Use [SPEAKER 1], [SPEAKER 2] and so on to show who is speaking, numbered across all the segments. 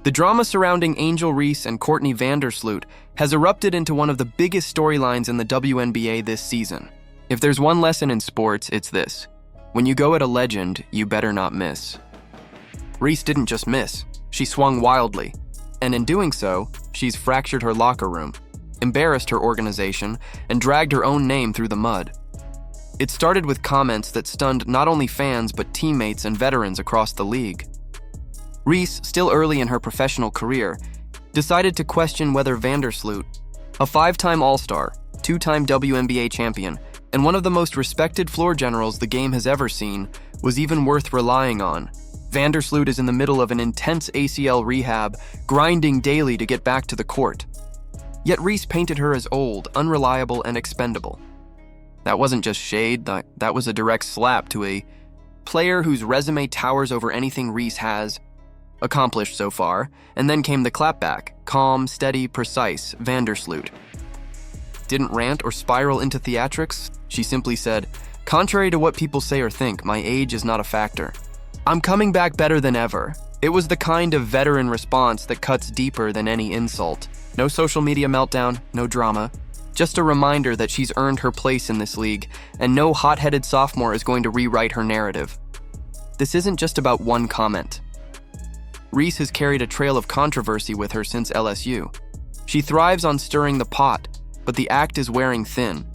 [SPEAKER 1] The drama surrounding Angel Reese and Courtney Vandersloot has erupted into one of the biggest storylines in the WNBA this season. If there's one lesson in sports, it's this: when you go at a legend, you better not miss. Reese didn't just miss, she swung wildly, and in doing so, she's fractured her locker room, embarrassed her organization, and dragged her own name through the mud. It started with comments that stunned not only fans but teammates and veterans across the league. Reese, still early in her professional career, decided to question whether Vandersloot, a 5-time All-Star, 2-time WNBA champion, and one of the most respected floor generals the game has ever seen, was even worth relying on. Vandersloot is in the middle of an intense ACL rehab, grinding daily to get back to the court. Yet Reese painted her as old, unreliable, and expendable. That wasn't just shade, that was a direct slap to a player whose resume towers over anything Reese has accomplished so far, and then came the clapback: calm, steady, precise Vandersloot. Didn't rant or spiral into theatrics, she simply said, "Contrary to what people say or think, my age is not a factor. I'm coming back better than ever." It was the kind of veteran response that cuts deeper than any insult. No social media meltdown, no drama. Just a reminder that she's earned her place in this league, and no hot-headed sophomore is going to rewrite her narrative. This isn't just about one comment. Reese has carried a trail of controversy with her since LSU. She thrives on stirring the pot, but the act is wearing thin.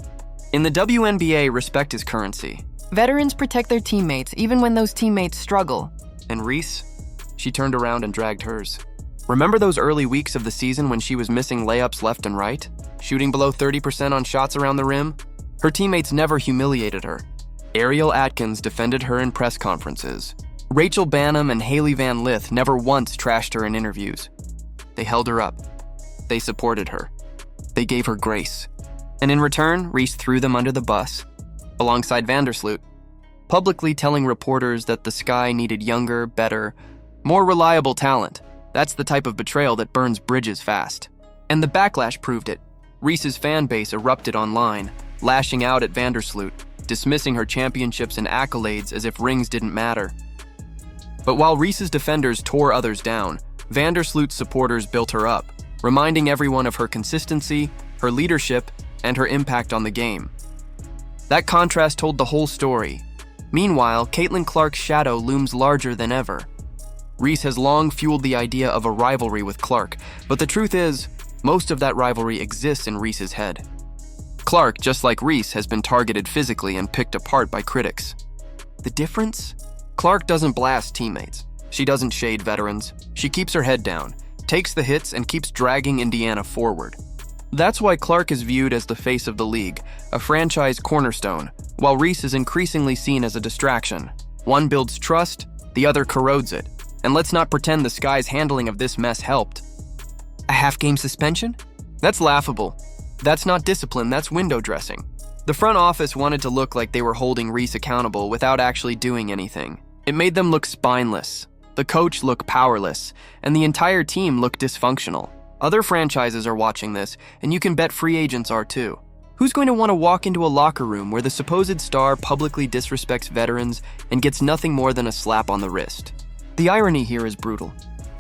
[SPEAKER 1] In the WNBA, respect is currency.
[SPEAKER 2] Veterans protect their teammates even when those teammates struggle.
[SPEAKER 1] And Reese? She turned around and dragged hers. Remember those early weeks of the season when she was missing layups left and right? Shooting below 30% on shots around the rim? Her teammates never humiliated her. Ariel Atkins defended her in press conferences. Rachel Bannum and Haley Van Lith never once trashed her in interviews. They held her up. They supported her. They gave her grace. And in return, Reese threw them under the bus, alongside Vandersloot, publicly telling reporters that the Sky needed younger, better, more reliable talent. That's the type of betrayal that burns bridges fast. And the backlash proved it. Reese's fan base erupted online, lashing out at Vandersloot, dismissing her championships and accolades as if rings didn't matter. But while Reese's defenders tore others down, Vandersloot's supporters built her up, reminding everyone of her consistency, her leadership, and her impact on the game. That contrast told the whole story. Meanwhile, Caitlin Clark's shadow looms larger than ever. Reese has long fueled the idea of a rivalry with Clark, but the truth is, most of that rivalry exists in Reese's head. Clark, just like Reese, has been targeted physically and picked apart by critics. The difference? Clark doesn't blast teammates. She doesn't shade veterans. She keeps her head down, takes the hits, and keeps dragging Indiana forward. That's why Clark is viewed as the face of the league, a franchise cornerstone, while Reese is increasingly seen as a distraction. One builds trust, the other corrodes it. And let's not pretend the Sky's handling of this mess helped. A half-game suspension? That's laughable. That's not discipline, that's window dressing. The front office wanted to look like they were holding Reese accountable without actually doing anything. It made them look spineless, the coach look powerless, and the entire team look dysfunctional. Other franchises are watching this, and you can bet free agents are too. Who's going to want to walk into a locker room where the supposed star publicly disrespects veterans and gets nothing more than a slap on the wrist? The irony here is brutal.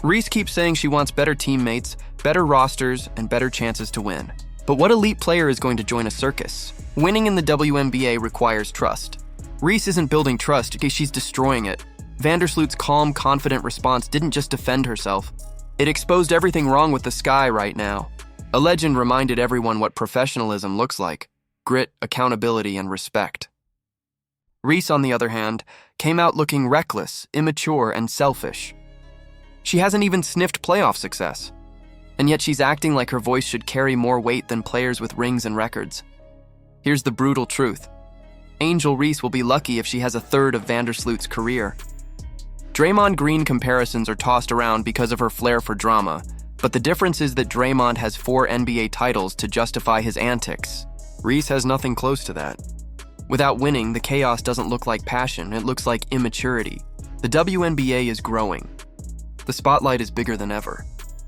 [SPEAKER 1] Reese keeps saying she wants better teammates, better rosters, and better chances to win. But what elite player is going to join a circus? Winning in the WNBA requires trust. Reese isn't building trust, she's destroying it. Vandersloot's calm, confident response didn't just defend herself. It exposed everything wrong with the Sky right now. A legend reminded everyone what professionalism looks like: grit, accountability, and respect. Reese, on the other hand, came out looking reckless, immature, and selfish. She hasn't even sniffed playoff success. And yet she's acting like her voice should carry more weight than players with rings and records. Here's the brutal truth. Angel Reese will be lucky if she has a third of Vandersloot's career. Draymond Green comparisons are tossed around because of her flair for drama, but the difference is that Draymond has 4 NBA titles to justify his antics. Reese has nothing close to that. Without winning, the chaos doesn't look like passion, it looks like immaturity. The WNBA is growing. The spotlight is bigger than ever.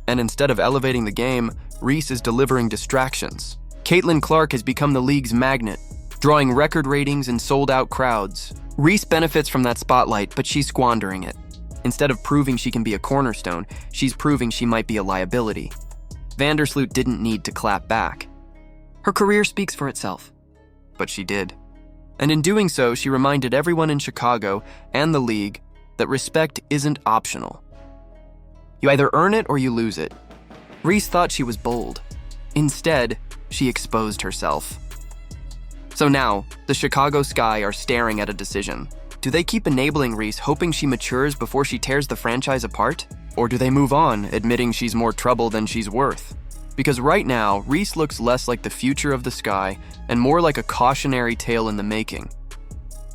[SPEAKER 1] And instead of elevating the game, Reese is delivering distractions. Caitlin Clark has become the league's magnet, drawing record ratings and sold-out crowds. Reese benefits from that spotlight, but she's squandering it. Instead of proving she can be a cornerstone, she's proving she might be a liability. Vandersloot didn't need to clap back.
[SPEAKER 2] Her career speaks for itself.
[SPEAKER 1] But she did. And in doing so, she reminded everyone in Chicago and the league that respect isn't optional. You either earn it or you lose it. Reese thought she was bold. Instead, she exposed herself. So now, the Chicago Sky are staring at a decision. Do they keep enabling Reese, hoping she matures before she tears the franchise apart? Or do they move on, admitting she's more trouble than she's worth? Because right now, Reese looks less like the future of the Sky and more like a cautionary tale in the making.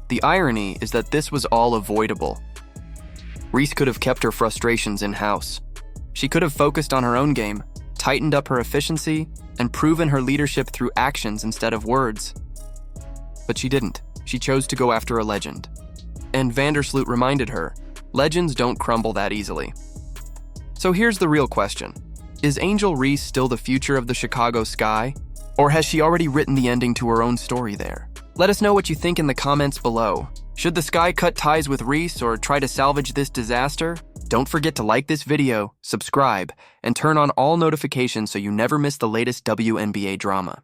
[SPEAKER 1] The irony is that this was all avoidable. Reese could have kept her frustrations in-house. She could have focused on her own game, tightened up her efficiency, and proven her leadership through actions instead of words. But she didn't. She chose to go after a legend. And Vandersloot reminded her, legends don't crumble that easily. So here's the real question. Is Angel Reese still the future of the Chicago Sky? Or has she already written the ending to her own story there? Let us know what you think in the comments below. Should the Sky cut ties with Reese or try to salvage this disaster? Don't forget to like this video, subscribe, and turn on all notifications so you never miss the latest WNBA drama.